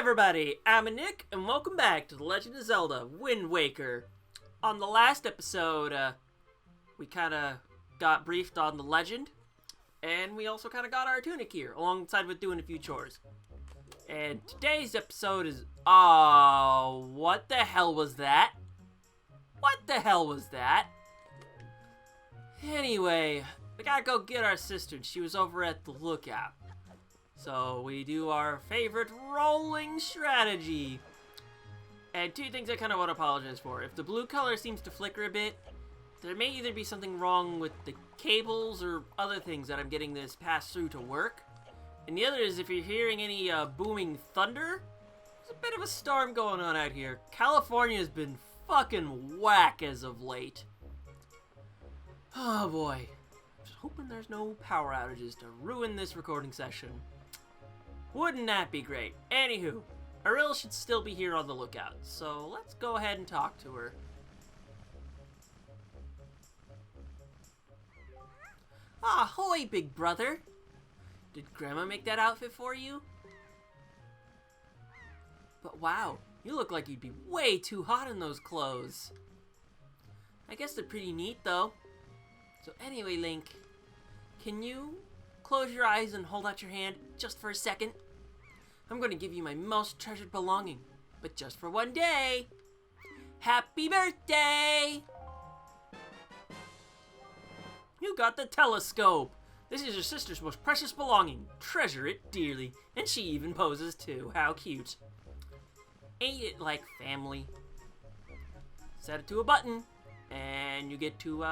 everybody, I'm Nick, and welcome back to The Legend of Zelda Wind Waker. On the last episode, we kinda got briefed on the legend, and we also kinda got our tunic here, alongside with doing a few chores. And today's episode is... Oh, what the hell was that? What the hell was that? Anyway, we gotta go get our sister, and she was over at the lookout. So we do our favorite rolling strategy. And two things I kind of want to apologize for. If the blue color seems to flicker a bit, there may either be something wrong with the cables or other things that I'm getting this pass through to work. And the other is if you're hearing any booming thunder, there's a bit of a storm going on out here. California's been fucking whack as of late. Oh boy. Just hoping there's no power outages to ruin this recording session. Wouldn't that be great? Anywho, Ariel should still be here on the lookout, so let's go ahead and talk to her. Ahoy, big brother! Did Grandma make that outfit for you? But wow, you look like you'd be way too hot in those clothes. I guess they're pretty neat, though. So anyway, Link, can you close your eyes and hold out your hand just for a second? I'm going to give you my most treasured belonging, but just for one day. Happy birthday! You got the telescope. This is your sister's most precious belonging. Treasure it dearly. And she even poses too. How cute. Ain't it like family? Set it to a button, and you get to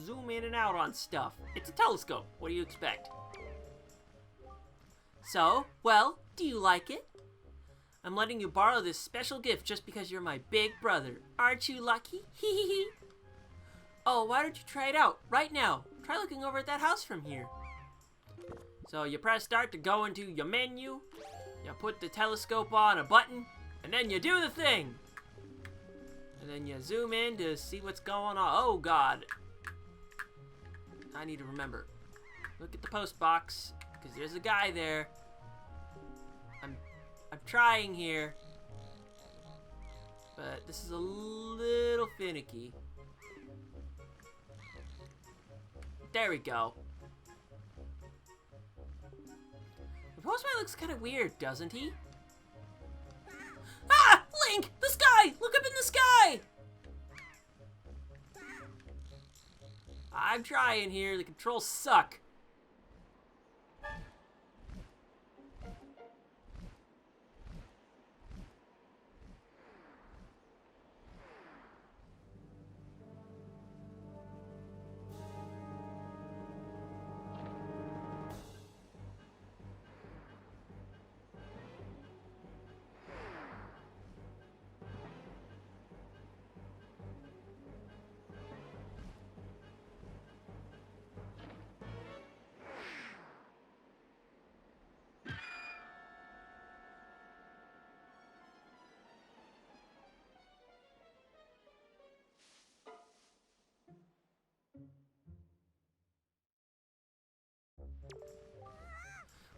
zoom in and out on stuff. It's a telescope. What do you expect? So, well, do you like it? I'm letting you borrow this special gift just because you're my big brother. Aren't you lucky? Hee hee hee. Oh, why don't you try it out right now? Try looking over at that house from here. So you press start to go into your menu. You put the telescope on a button, and then you do the thing. And then you zoom in to see what's going on. Oh, God. I need to remember. Look at the post box, because there's a guy there. I'm trying here, but this is a little finicky. There we go. The postman looks kind of weird, doesn't he? Ah! Link! The sky! Look up in the sky! I'm trying here. The controls suck.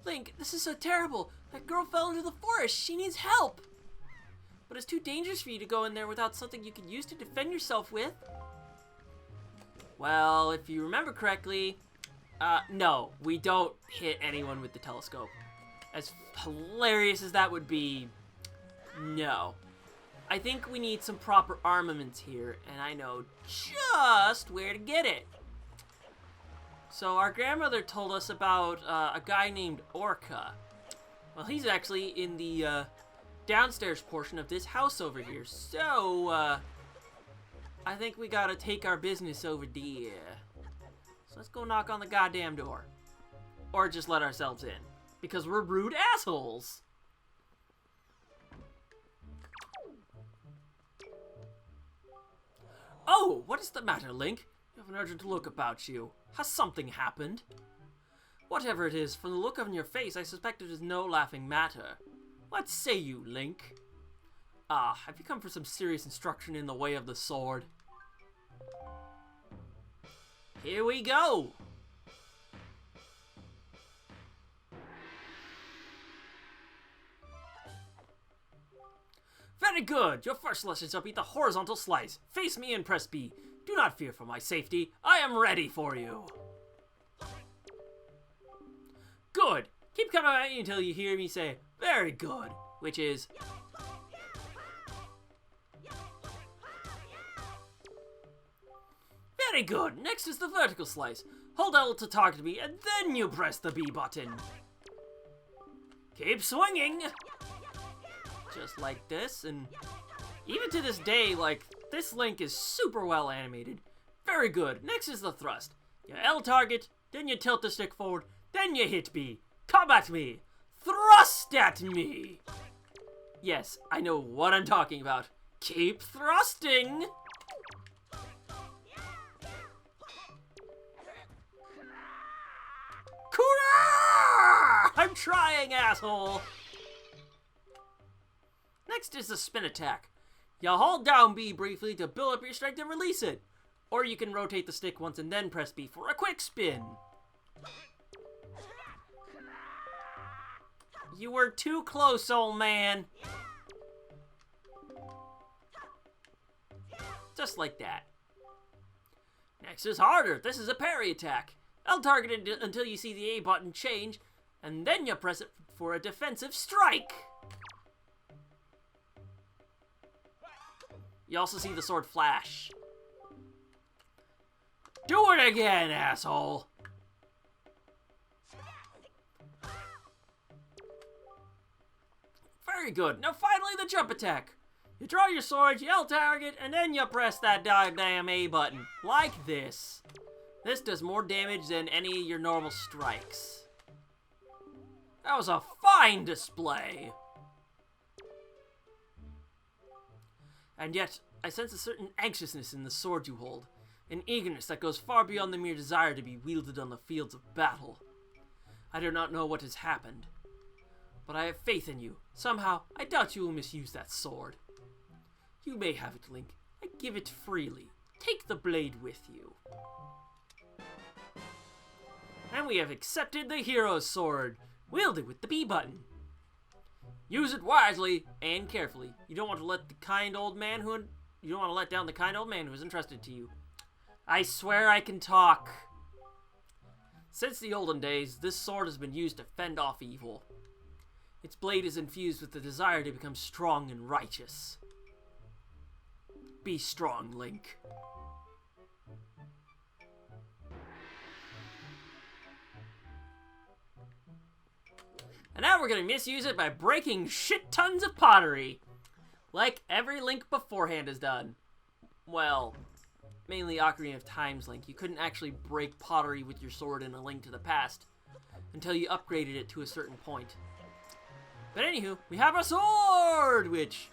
Link, this is so terrible. That girl fell into the forest. She needs help. But it's too dangerous for you to go in there without something you can use to defend yourself with. Well, if you remember correctly, no, we don't hit anyone with the telescope. As hilarious as that would be, no. I think we need some proper armaments here, and I know just where to get it. So our grandmother told us about a guy named Orca. Well, he's actually in the downstairs portion of this house over here. So, I think we gotta take our business over there. So let's go knock on the goddamn door. Or just let ourselves in. Because we're rude assholes. Oh, what is the matter, Link? You have an urgent look about you. Has something happened? Whatever it is, from the look on your face, I suspect it is no laughing matter. What say you, Link? Have you come for some serious instruction in the way of the sword? Here we go! Very good. Your first lesson shall be the horizontal slice. Face me and press B. Do not fear for my safety. I am ready for you. Good. Keep coming at me until you hear me say, very good, which is... Very good. Next is the vertical slice. Hold L to target me, and then you press the B button. Keep swinging. Just like this, and even to this day, like, this Link is super well animated. Very good. Next is the thrust. You L target, then you tilt the stick forward, then you hit B. Come at me. Thrust at me. Yes, I know what I'm talking about. Keep thrusting. I'm trying, asshole! Next is the spin attack. You hold down B briefly to build up your strength and release it. Or you can rotate the stick once and then press B for a quick spin. You were too close, old man. Just like that. Next is harder. This is a parry attack. I'll target it until you see the A button change, and then you press it for a defensive strike. You also see the sword flash. Do it again, asshole! Very good. Now finally the jump attack. You draw your sword, you L target, and then you press that damn A button. Like this. This does more damage than any of your normal strikes. That was a fine display. And yet, I sense a certain anxiousness in the sword you hold. An eagerness that goes far beyond the mere desire to be wielded on the fields of battle. I do not know what has happened, but I have faith in you. Somehow, I doubt you will misuse that sword. You may have it, Link. I give it freely. Take the blade with you. And we have accepted the hero's sword. Wield it with the B button. Use it wisely and carefully. You don't want to let down the kind old man who is entrusted to you. I swear I can talk. Since the olden days, this sword has been used to fend off evil. Its blade is infused with the desire to become strong and righteous. Be strong, Link. And now we're gonna misuse it by breaking shit tons of pottery. Like every Link beforehand has done. Well, mainly Ocarina of Time's Link. You couldn't actually break pottery with your sword in A Link to the Past until you upgraded it to a certain point. But anywho, we have a sword, which,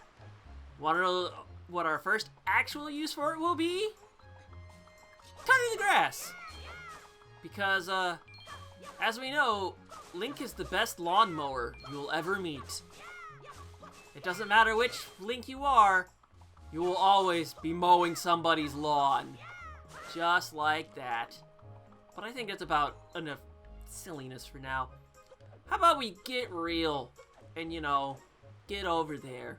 wanna know what our first actual use for it will be? Cutting the grass! Because, as we know, Link is the best lawnmower you'll ever meet. It doesn't matter which Link you are, you will always be mowing somebody's lawn. Just like that. But I think that's about enough silliness for now. How about we get real and, you know, get over there.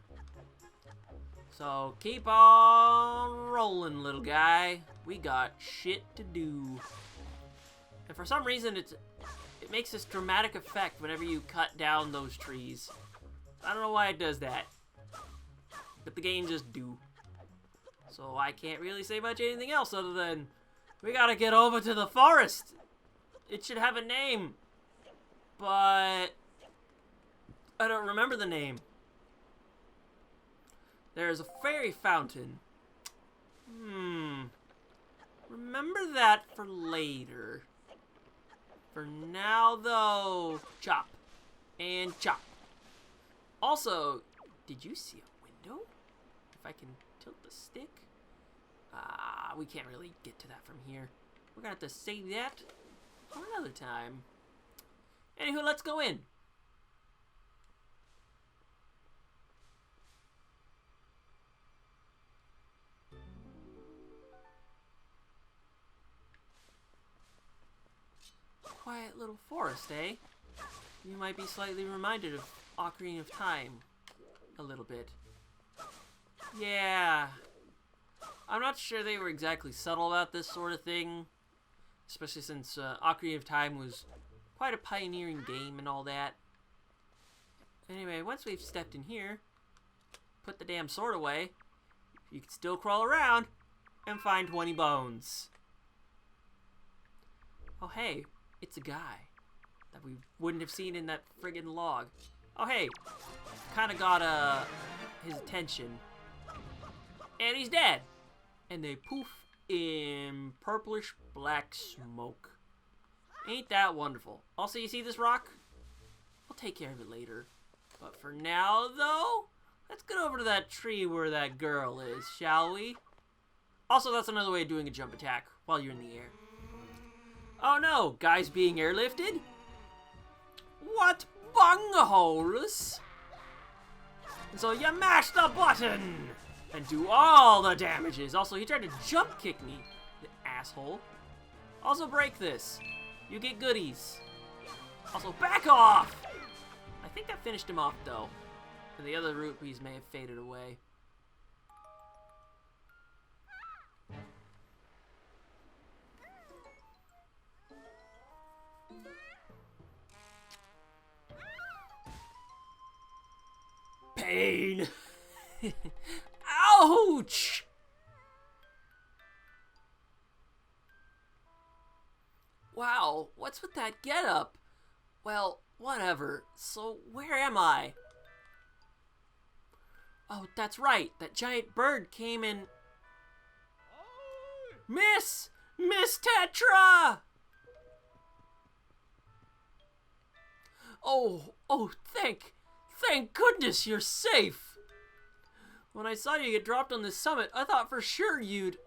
So keep on rolling, little guy. We got shit to do. And for some reason, it makes this dramatic effect whenever you cut down those trees. I don't know why it does that. But the game just do. So I can't really say much anything else other than we gotta get over to the forest. It should have a name. But I don't remember the name. There's a fairy fountain. Remember that for later. For now, though, chop. And chop. Also, did you see a window? If I can tilt the stick? We can't really get to that from here. We're gonna have to save that for another time. Anywho, let's go in. Quiet little forest, eh? You might be slightly reminded of Ocarina of Time. A little bit. Yeah. I'm not sure they were exactly subtle about this sort of thing. Especially since Ocarina of Time was quite a pioneering game and all that. Anyway, once we've stepped in here, put the damn sword away, you can still crawl around and find 20 bones. Oh hey, it's a guy that we wouldn't have seen in that friggin' log. Oh hey, kinda got his attention. And he's dead. And they poof in purplish black smoke. Ain't that wonderful? Also, you see this rock? We'll take care of it later. But for now, though, let's get over to that tree where that girl is, shall we? Also, that's another way of doing a jump attack while you're in the air. Oh no, guys being airlifted? What bungholes? And so you mash the button and do all the damages. Also, he tried to jump kick me, the asshole. Also, break this. You get goodies. Also, back off! I think that finished him off, though. And the other rupees may have faded away. Pain! Ouch! Wow, what's with that getup? Well, whatever. So, where am I? Oh, that's right. That giant bird came and... Miss! Miss Tetra! Oh, thank goodness you're safe. When I saw you get dropped on this summit, I thought for sure you'd...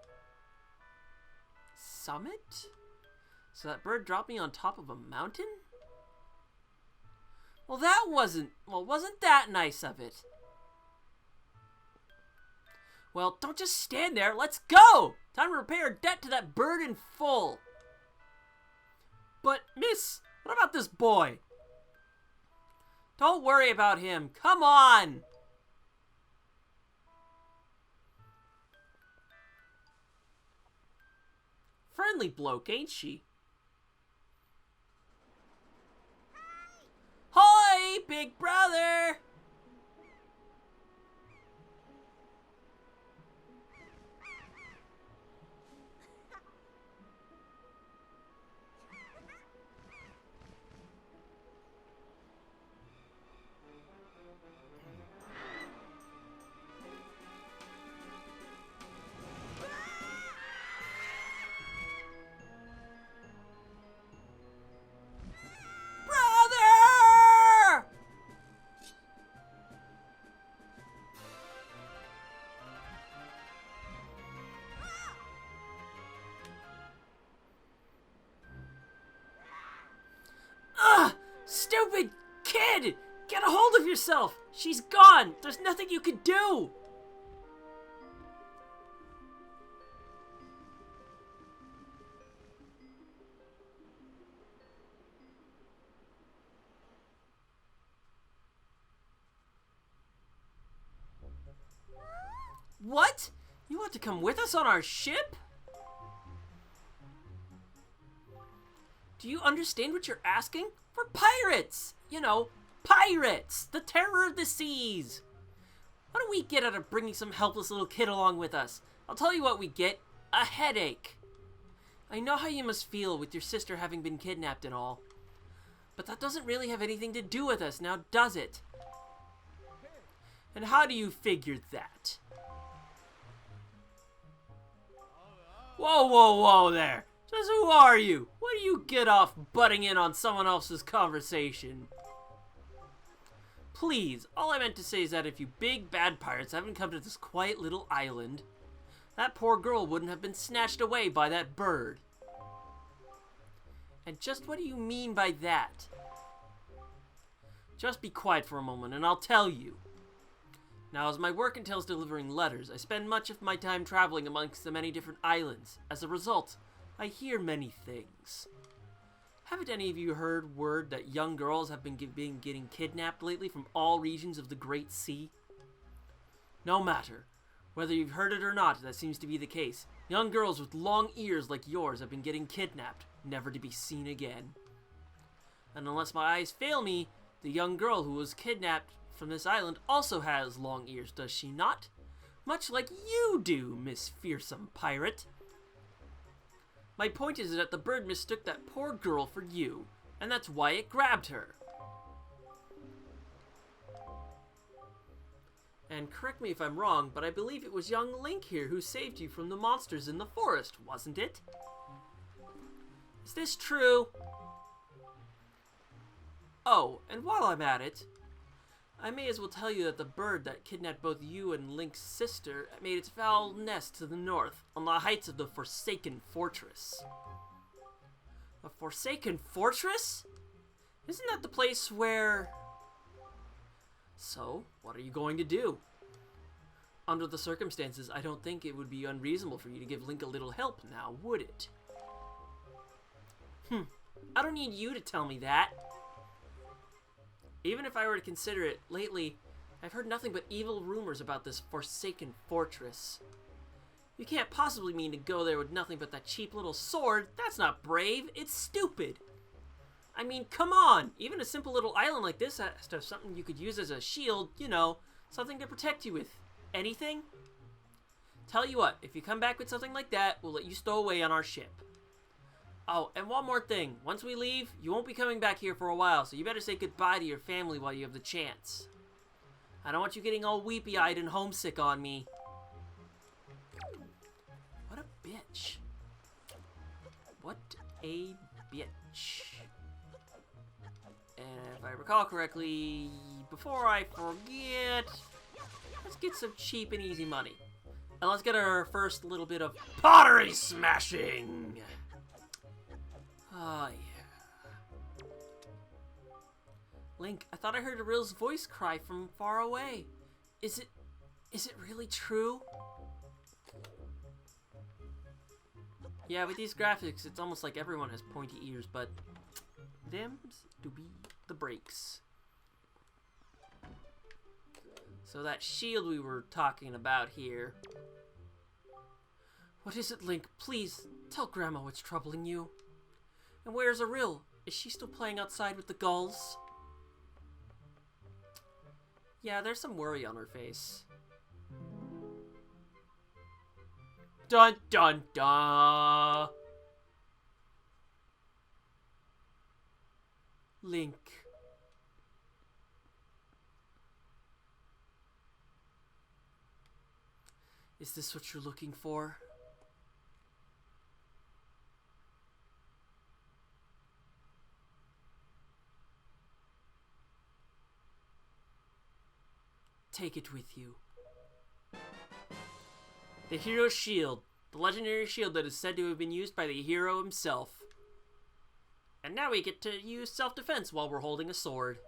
Summit? So that bird dropped me on top of a mountain? Well, wasn't that nice of it? Well, don't just stand there. Let's go! Time to repay our debt to that bird in full. But, miss, what about this boy? Don't worry about him. Come on! Friendly bloke, ain't she? Hi, big brother! Stupid kid! Get a hold of yourself! She's gone! There's nothing you can do! What? You want to come with us on our ship? Do you understand what you're asking? We're pirates! You know, pirates! The terror of the seas! What do we get out of bringing some helpless little kid along with us? I'll tell you what we get. A headache. I know how you must feel with your sister having been kidnapped and all. But that doesn't really have anything to do with us, now does it? And how do you figure that? Whoa there! Just who are you? What do you get off butting in on someone else's conversation? Please, all I meant to say is that if you big bad pirates haven't come to this quiet little island, that poor girl wouldn't have been snatched away by that bird. And just what do you mean by that? Just be quiet for a moment and I'll tell you. Now, as my work entails delivering letters, I spend much of my time traveling amongst the many different islands. As a result, I hear many things. Haven't any of you heard word that young girls have been getting kidnapped lately from all regions of the Great Sea? No matter. Whether you've heard it or not, that seems to be the case. Young girls with long ears like yours have been getting kidnapped, never to be seen again. And unless my eyes fail me, the young girl who was kidnapped from this island also has long ears, does she not? Much like you do, Miss Fearsome Pirate. My point is that the bird mistook that poor girl for you, and that's why it grabbed her. And correct me if I'm wrong, but I believe it was young Link here who saved you from the monsters in the forest, wasn't it? Is this true? Oh, and while I'm at it, I may as well tell you that the bird that kidnapped both you and Link's sister made its foul nest to the north, on the heights of the Forsaken Fortress. The Forsaken Fortress? Isn't that the place where... So, what are you going to do? Under the circumstances, I don't think it would be unreasonable for you to give Link a little help now, would it? I don't need you to tell me that. Even if I were to consider it, lately, I've heard nothing but evil rumors about this Forsaken Fortress. You can't possibly mean to go there with nothing but that cheap little sword. That's not brave, it's stupid. I mean, come on! Even a simple little island like this has to have something you could use as a shield, you know, something to protect you with. Anything? Tell you what, if you come back with something like that, we'll let you stow away on our ship. Oh, and one more thing. Once we leave, you won't be coming back here for a while, so you better say goodbye to your family while you have the chance. I don't want you getting all weepy-eyed and homesick on me. What a bitch. What a bitch. And if I recall correctly, before I forget, let's get some cheap and easy money. And let's get our first little bit of pottery smashing! Oh, yeah. Link, I thought I heard Ril's voice cry from far away. Is it really true? Yeah, with these graphics, it's almost like everyone has pointy ears, but them's to be the breaks. So that shield we were talking about here. What is it, Link? Please, tell Grandma what's troubling you. And where's Aril? Is she still playing outside with the gulls? Yeah, there's some worry on her face. Dun dun dun! Link. Is this what you're looking for? Take it with you. The hero's shield. The legendary shield that is said to have been used by the hero himself. And now we get to use self-defense while we're holding a sword.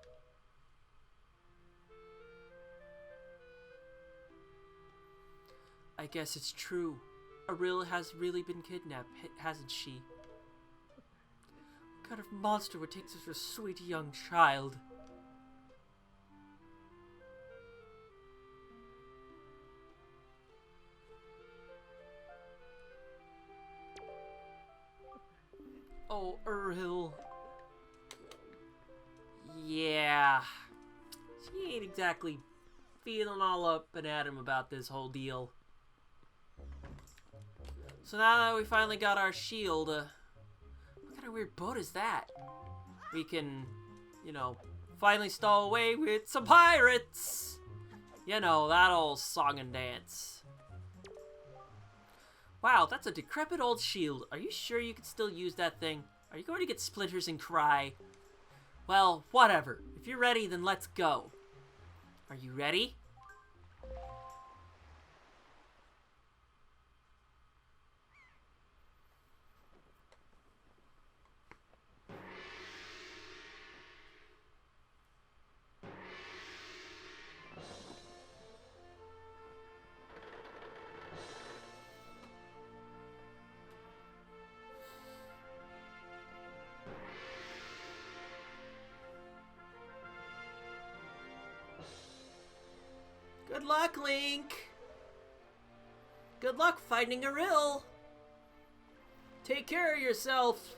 I guess it's true. Aril has really been kidnapped, hasn't she? What kind of monster would take such a sweet young child? Oh, Aril. Yeah. She ain't exactly feeling all up and at him about this whole deal. So now that we finally got our shield, what kind of weird boat is that? We can, you know, finally stow away with some pirates! You know, that old song and dance. Wow, that's a decrepit old shield. Are you sure you can still use that thing? Are you going to get splinters and cry? Well, whatever. If you're ready, then let's go. Are you ready? Good luck, Link! Good luck finding a rill. Take care of yourself.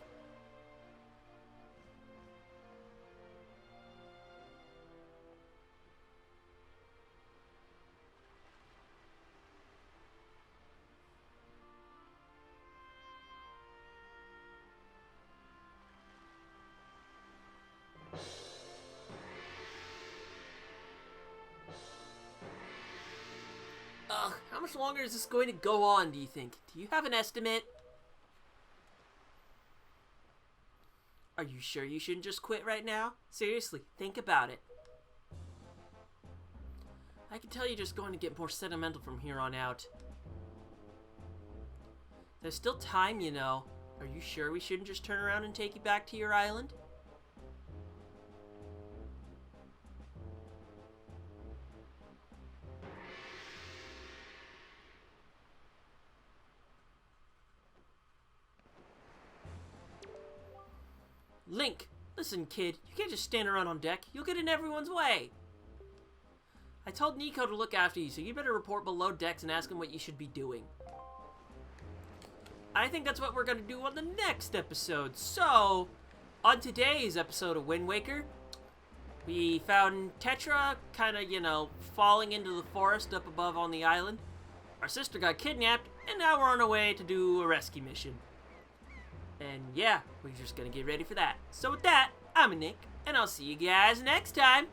Ugh, how much longer is this going to go on, do you think? Do you have an estimate? Are you sure you shouldn't just quit right now? Seriously, think about it. I can tell you're just going to get more sentimental from here on out. There's still time, you know. Are you sure we shouldn't just turn around and take you back to your island? Link, listen kid, you can't just stand around on deck. You'll get in everyone's way. I told Nico to look after you, so you better report below decks and ask him what you should be doing. I think that's what we're going to do on the next episode. So, on today's episode of Wind Waker, we found Tetra kind of, you know, falling into the forest up above on the island. Our sister got kidnapped, and now we're on our way to do a rescue mission. And yeah, we're just gonna get ready for that. So with that, I'm Nick, and I'll see you guys next time.